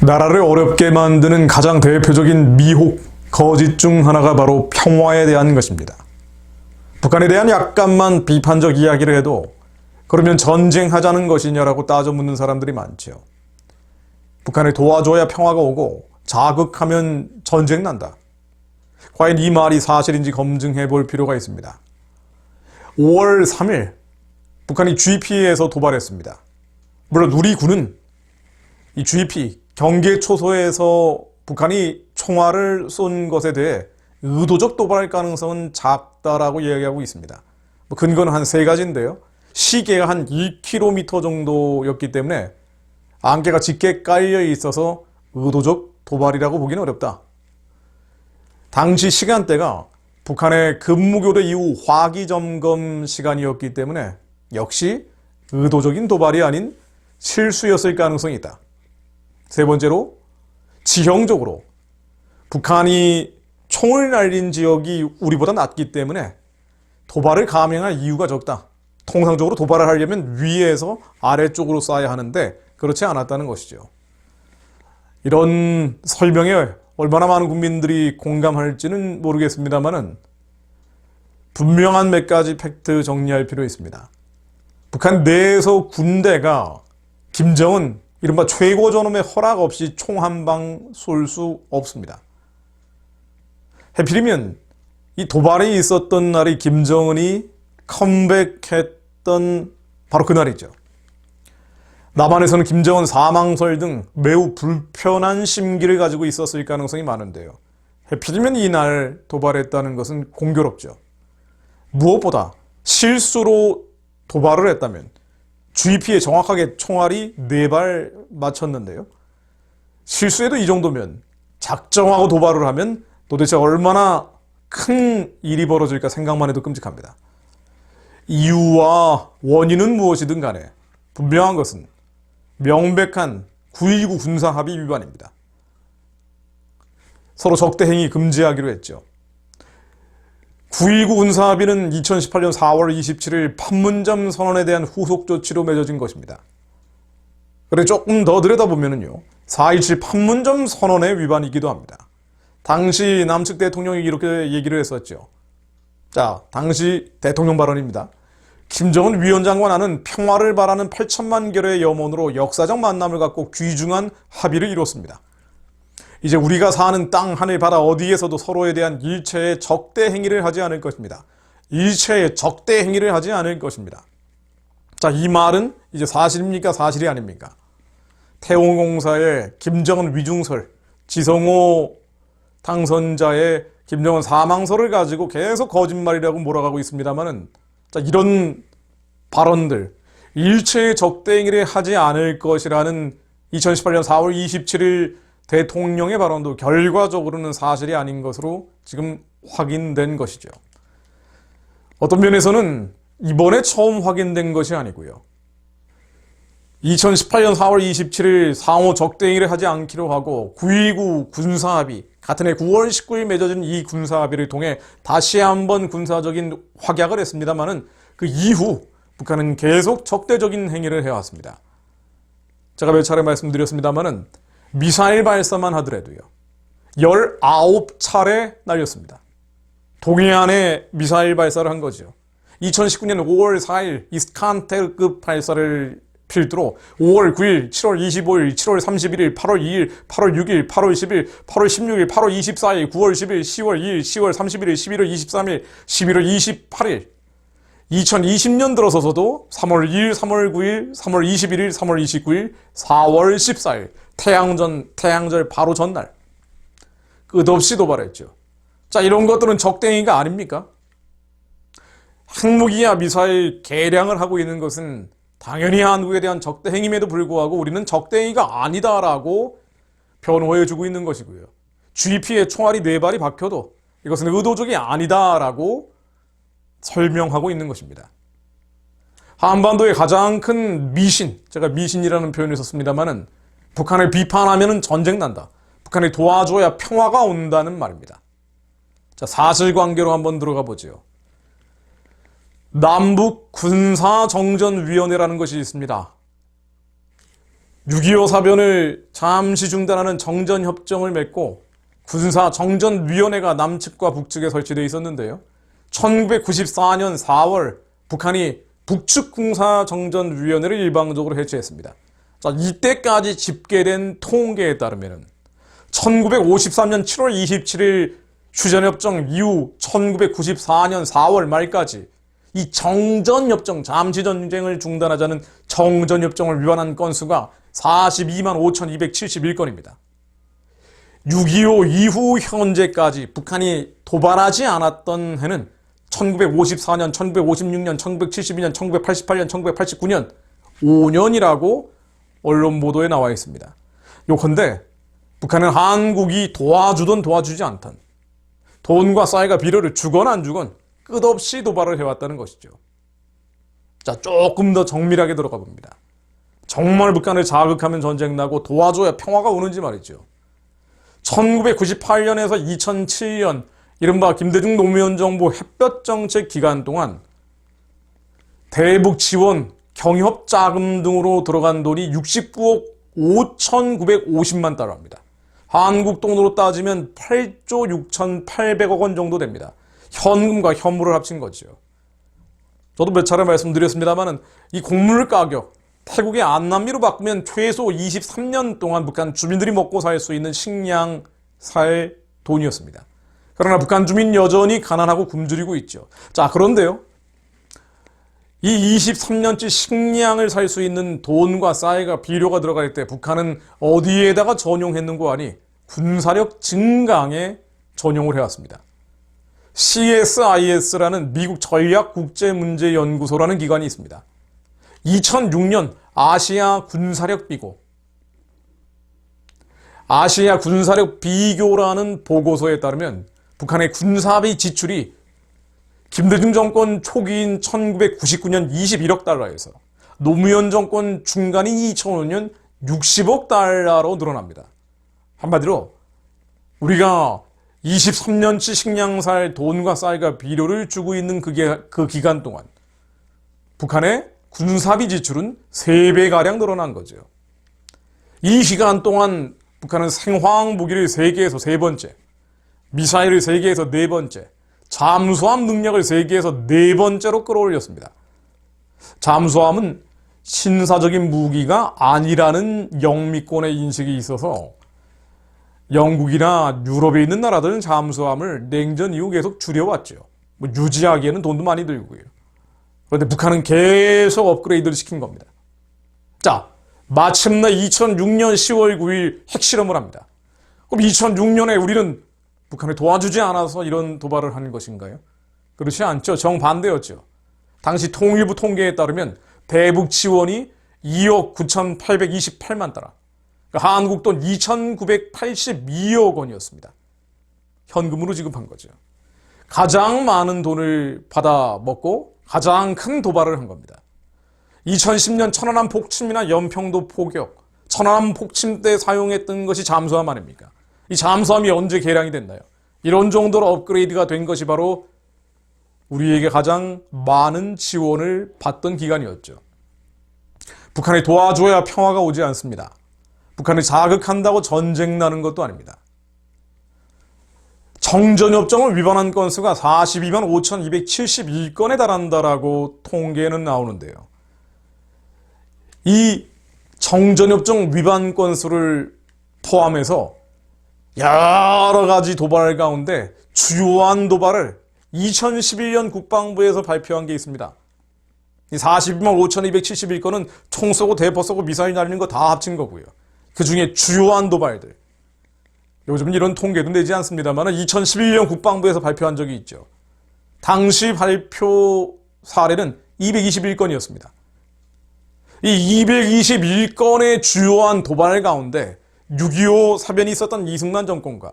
나라를 어렵게 만드는 가장 대표적인 미혹, 거짓 중 하나가 바로 평화에 대한 것입니다. 북한에 대한 약간만 비판적 이야기를 해도 그러면 전쟁하자는 것이냐라고 따져 묻는 사람들이 많죠. 북한을 도와줘야 평화가 오고 자극하면 전쟁 난다. 과연 이 말이 사실인지 검증해 볼 필요가 있습니다. 5월 3일 북한이 GP에서 도발했습니다. 물론 우리 군은 이 GP 경계 초소에서 북한이 총알을 쏜 것에 대해 의도적 도발 가능성은 작다라고 이야기하고 있습니다. 근거는 한 세 가지인데요. 시계가 한 1km 정도였기 때문에 안개가 짙게 깔려 있어서 의도적 도발이라고 보기는 어렵다. 당시 시간대가 북한의 근무교대 이후 화기점검 시간이었기 때문에 역시 의도적인 도발이 아닌 실수였을 가능성이 있다. 세 번째로, 지형적으로 북한이 총을 날린 지역이 우리보다 낮기 때문에 도발을 감행할 이유가 적다. 통상적으로 도발을 하려면 위에서 아래쪽으로 쏴야 하는데 그렇지 않았다는 것이죠. 이런 설명에 얼마나 많은 국민들이 공감할지는 모르겠습니다만은 분명한 몇 가지 팩트 정리할 필요 있습니다. 북한 내에서 군대가 김정은 이른바 최고 존엄의 허락 없이 총 한 방 쏠 수 없습니다. 하필이면 이 도발이 있었던 날이 김정은이 컴백했던 바로 그날이죠. 남한에서는 김정은 사망설 등 매우 불편한 심기를 가지고 있었을 가능성이 많은데요. 하필이면 이날 도발했다는 것은 공교롭죠. 무엇보다 실수로 도발을 했다면 GP에 정확하게 총알이 4발 맞췄는데요. 실수해도 이 정도면 작정하고 도발을 하면 도대체 얼마나 큰 일이 벌어질까 생각만 해도 끔찍합니다. 이유와 원인은 무엇이든 간에 분명한 것은 명백한 9.19 군사합의 위반입니다. 서로 적대행위 금지하기로 했죠. 9.19 군사합의는 2018년 4월 27일 판문점 선언에 대한 후속 조치로 맺어진 것입니다. 그래 조금 더 들여다보면요, 4.27 판문점 선언의 위반이기도 합니다. 당시 남측 대통령이 이렇게 얘기를 했었죠. 자, 당시 대통령 발언입니다. 김정은 위원장과 나는 평화를 바라는 8천만 결의 염원으로 역사적 만남을 갖고 귀중한 합의를 이뤘습니다. 이제 우리가 사는 땅, 하늘, 바다 어디에서도 서로에 대한 일체의 적대 행위를 하지 않을 것입니다. 일체의 적대 행위를 하지 않을 것입니다. 자, 이 말은 이제 사실입니까? 사실이 아닙니까? 태웅공사의 김정은 위중설, 지성호 당선자의 김정은 사망설을 가지고 계속 거짓말이라고 몰아가고 있습니다만은, 자, 이런 발언들, 일체의 적대 행위를 하지 않을 것이라는 2018년 4월 27일 대통령의 발언도 결과적으로는 사실이 아닌 것으로 지금 확인된 것이죠. 어떤 면에서는 이번에 처음 확인된 것이 아니고요. 2018년 4월 27일 상호 적대행위를 하지 않기로 하고 9.19 군사합의, 같은 해 9월 19일 맺어진 이 군사합의를 통해 다시 한번 군사적인 확약을 했습니다만은 그 이후 북한은 계속 적대적인 행위를 해왔습니다. 제가 몇 차례 말씀드렸습니다만은 미사일 발사만 하더라도요, 19차례 날렸습니다. 동해안에 미사일 발사를 한 거죠. 2019년 5월 4일 이스칸테르급 발사를 필두로 5월 9일, 7월 25일, 7월 31일, 8월 2일, 8월 6일, 8월 10일, 8월 16일, 8월 24일, 9월 10일, 10월 2일, 10월 31일, 11월 23일, 11월 28일, 2020년 들어서서도 3월 2일, 3월 9일, 3월 21일, 3월 29일, 4월 14일, 태양절 바로 전날 끝없이 도발했죠. 자, 이런 것들은 적대행위가 아닙니까? 핵무기와 미사일 개량을 하고 있는 것은 당연히 한국에 대한 적대행위임에도 불구하고 우리는 적대행위가 아니다라고 변호해주고 있는 것이고요. GP에 총알이 4발이 박혀도 이것은 의도적이 아니다라고 설명하고 있는 것입니다. 한반도의 가장 큰 미신, 제가 미신이라는 표현을 썼습니다만은 북한을 비판하면 전쟁 난다. 북한을 도와줘야 평화가 온다는 말입니다. 자, 사실관계로 한번 들어가 보죠. 남북 군사정전위원회라는 것이 있습니다. 6.25 사변을 잠시 중단하는 정전협정을 맺고 군사정전위원회가 남측과 북측에 설치되어 있었는데요. 1994년 4월 북한이 북측 군사정전위원회를 일방적으로 해체했습니다. 자, 이때까지 집계된 통계에 따르면 1953년 7월 27일 휴전협정 이후 1994년 4월 말까지 이 정전협정, 잠시전쟁을 중단하자는 정전협정을 위반한 건수가 42만 5,271건입니다. 6.25 이후 현재까지 북한이 도발하지 않았던 해는 1954년, 1956년, 1972년, 1988년, 1989년 5년이라고 언론 보도에 나와 있습니다. 요컨대 북한은 한국이 도와주든 도와주지 않든 돈과 쌀과 비료를 주건 안 주건 끝없이 도발을 해왔다는 것이죠. 자, 조금 더 정밀하게 들어가 봅니다. 정말 북한을 자극하면 전쟁 나고 도와줘야 평화가 오는지 말이죠. 1998년에서 2007년 이른바 김대중 노무현 정부 햇볕 정책 기간 동안 대북 지원, 경협 자금 등으로 들어간 돈이 69억 5,950만 달러입니다. 한국 돈으로 따지면 8조 6,800억 원 정도 됩니다. 현금과 현물을 합친 거죠. 저도 몇 차례 말씀드렸습니다만 이 곡물 가격, 태국의 안남미로 바꾸면 최소 23년 동안 북한 주민들이 먹고 살 수 있는 식량 살 돈이었습니다. 그러나 북한 주민 여전히 가난하고 굶주리고 있죠. 자, 그런데요. 이 23년치 식량을 살 수 있는 돈과 쌀과 비료가 들어갈 때 북한은 어디에다가 전용했는고 하니 군사력 증강에 전용을 해왔습니다. CSIS라는 미국 전략국제문제연구소라는 기관이 있습니다. 2006년 아시아 군사력 비교, 아시아 군사력 비교라는 보고서에 따르면 북한의 군사비 지출이 김대중 정권 초기인 1999년 21억 달러에서 노무현 정권 중간인 2005년 60억 달러로 늘어납니다. 한마디로 우리가 23년치 식량 살 돈과 쌀과 비료를 주고 있는 그 기간 동안 북한의 군사비 지출은 3배가량 늘어난 거죠. 이 기간 동안 북한은 생화학 무기를 세계에서 3번째, 미사일을 세계에서 4번째, 잠수함 능력을 세계에서 4번째로 끌어올렸습니다. 잠수함은 신사적인 무기가 아니라는 영미권의 인식이 있어서 영국이나 유럽에 있는 나라들은 잠수함을 냉전 이후 계속 줄여왔죠. 유지하기에는 돈도 많이 들고요. 그런데 북한은 계속 업그레이드를 시킨 겁니다. 자, 마침내 2006년 10월 9일 핵실험을 합니다. 그럼 2006년에 우리는 북한을 도와주지 않아서 이런 도발을 하는 것인가요? 그렇지 않죠. 정반대였죠. 당시 통일부 통계에 따르면 대북 지원이 2억 9,828만 달러, 그러니까 한국 돈 2,982억 원이었습니다. 현금으로 지급한 거죠. 가장 많은 돈을 받아 먹고 가장 큰 도발을 한 겁니다. 2010년 천안함 폭침이나 연평도 포격, 천안함 폭침 때 사용했던 것이 잠수함 아닙니까? 이 잠수함이 언제 개량이 됐나요? 이런 정도로 업그레이드가 된 것이 바로 우리에게 가장 많은 지원을 받던 기간이었죠. 북한이 도와줘야 평화가 오지 않습니다. 북한을 자극한다고 전쟁 나는 것도 아닙니다. 정전협정을 위반한 건수가 42만 5,271건에 달한다라고 통계는 나오는데요. 이 정전협정 위반 건수를 포함해서 여러 가지 도발 가운데 주요한 도발을 2011년 국방부에서 발표한 게 있습니다. 이 42만 5,271건은 총 쏘고 대포 쏘고 미사일 날리는 거 다 합친 거고요. 그 중에 주요한 도발들. 요즘은 이런 통계도 내지 않습니다만 2011년 국방부에서 발표한 적이 있죠. 당시 발표 사례는 221건이었습니다. 이 221건의 주요한 도발 가운데 6.25 사변이 있었던 이승만 정권과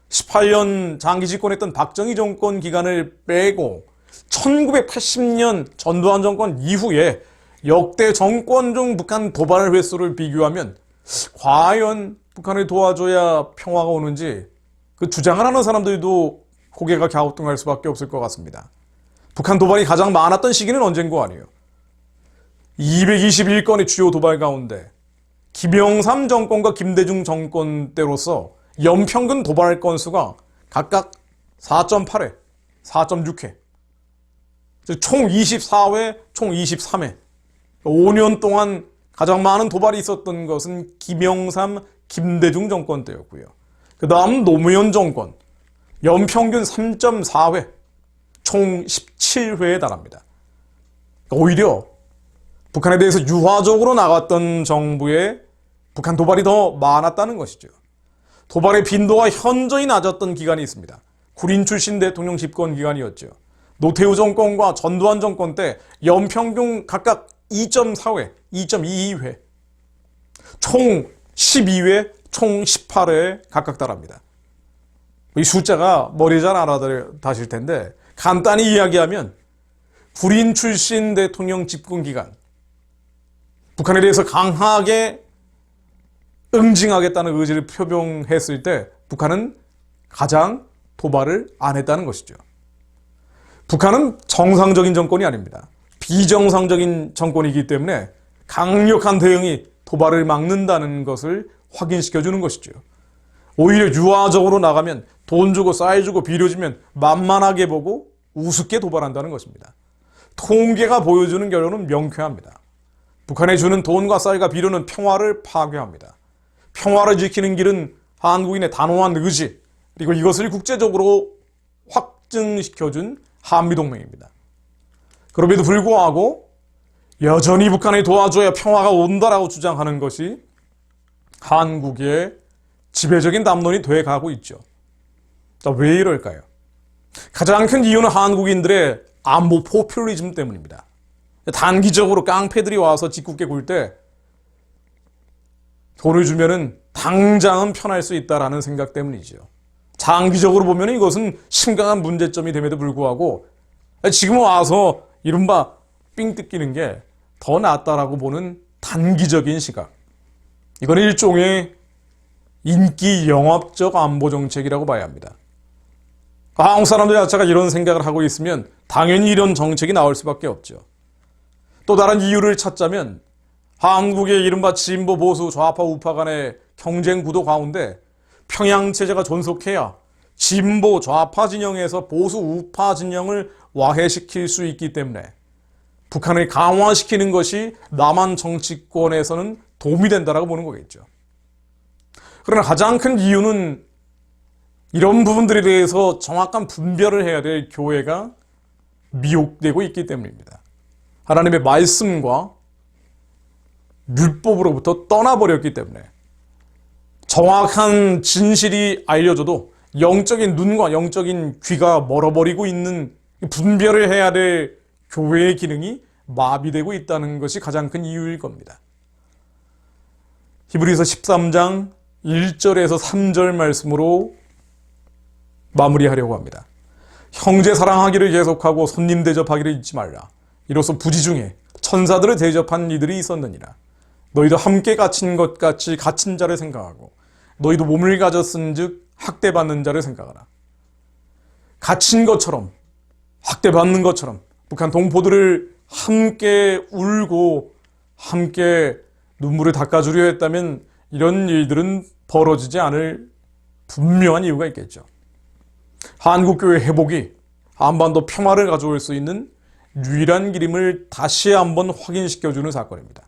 18년 장기 집권했던 박정희 정권 기간을 빼고 1980년 전두환 정권 이후에 역대 정권 중 북한 도발 횟수를 비교하면 과연 북한을 도와줘야 평화가 오는지 그 주장을 하는 사람들도 고개가 갸우뚱할 수밖에 없을 것 같습니다. 북한 도발이 가장 많았던 시기는 언젠고 아니에요. 221건의 주요 도발 가운데 김영삼 정권과 김대중 정권 때로서 연평균 도발 건수가 각각 4.8회, 4.6회, 총 24회, 총 23회. 5년 동안 가장 많은 도발이 있었던 것은 김영삼, 김대중 정권 때였고요. 그 다음 노무현 정권, 연평균 3.4회, 총 17회에 달합니다. 오히려 북한에 대해서 유화적으로 나갔던 정부의 북한 도발이 더 많았다는 것이죠. 도발의 빈도가 현저히 낮았던 기간이 있습니다. 군인 출신 대통령 집권 기간이었죠. 노태우 정권과 전두환 정권 때 연평균 각각 2.4회, 2.22회, 총 12회, 총 18회에 각각 달합니다. 이 숫자가 머리에 잘 알아다실 텐데 간단히 이야기하면 군인 출신 대통령 집권 기간, 북한에 대해서 강하게 응징하겠다는 의지를 표명했을 때 북한은 가장 도발을 안 했다는 것이죠. 북한은 정상적인 정권이 아닙니다. 비정상적인 정권이기 때문에 강력한 대응이 도발을 막는다는 것을 확인시켜주는 것이죠. 오히려 유화적으로 나가면 돈 주고 쌀 주고 비료 주면 만만하게 보고 우습게 도발한다는 것입니다. 통계가 보여주는 결론은 명쾌합니다. 북한에 주는 돈과 쌀과 비료는 평화를 파괴합니다. 평화를 지키는 길은 한국인의 단호한 의지, 그리고 이것을 국제적으로 확증시켜준 한미동맹입니다. 그럼에도 불구하고 여전히 북한을 도와줘야 평화가 온다라고 주장하는 것이 한국의 지배적인 담론이 돼가고 있죠. 왜 이럴까요? 가장 큰 이유는 한국인들의 안보 포퓰리즘 때문입니다. 단기적으로 깡패들이 와서 짓궂게 굴 때 돈을 주면은 당장은 편할 수 있다라는 생각 때문이죠. 장기적으로 보면 이것은 심각한 문제점이 됨에도 불구하고 지금 와서 이른바 삥 뜯기는 게 더 낫다라고 보는 단기적인 시각. 이건 일종의 인기 영합적 안보 정책이라고 봐야 합니다. 한국 사람들 자체가 이런 생각을 하고 있으면 당연히 이런 정책이 나올 수밖에 없죠. 또 다른 이유를 찾자면 한국의 이른바 진보 보수 좌파 우파 간의 경쟁 구도 가운데 평양 체제가 존속해야 진보 좌파 진영에서 보수 우파 진영을 와해시킬 수 있기 때문에 북한을 강화시키는 것이 남한 정치권에서는 도움이 된다라고 보는 거겠죠. 그러나 가장 큰 이유는 이런 부분들에 대해서 정확한 분별을 해야 될 교회가 미혹되고 있기 때문입니다. 하나님의 말씀과 율법으로부터 떠나버렸기 때문에 정확한 진실이 알려져도 영적인 눈과 영적인 귀가 멀어버리고 있는 분별을 해야 될 교회의 기능이 마비되고 있다는 것이 가장 큰 이유일 겁니다. 히브리서 13장 1절에서 3절 말씀으로 마무리하려고 합니다. 형제 사랑하기를 계속하고 손님 대접하기를 잊지 말라. 이로써 부지 중에 천사들을 대접한 이들이 있었느니라. 너희도 함께 갇힌 것 같이 갇힌 자를 생각하고 너희도 몸을 가졌은즉 학대받는 자를 생각하라. 갇힌 것처럼 학대받는 것처럼 북한 동포들을 함께 울고 함께 눈물을 닦아주려 했다면 이런 일들은 벌어지지 않을 분명한 이유가 있겠죠. 한국교회 회복이 한반도 평화를 가져올 수 있는 유일한 길임을 다시 한번 확인시켜주는 사건입니다.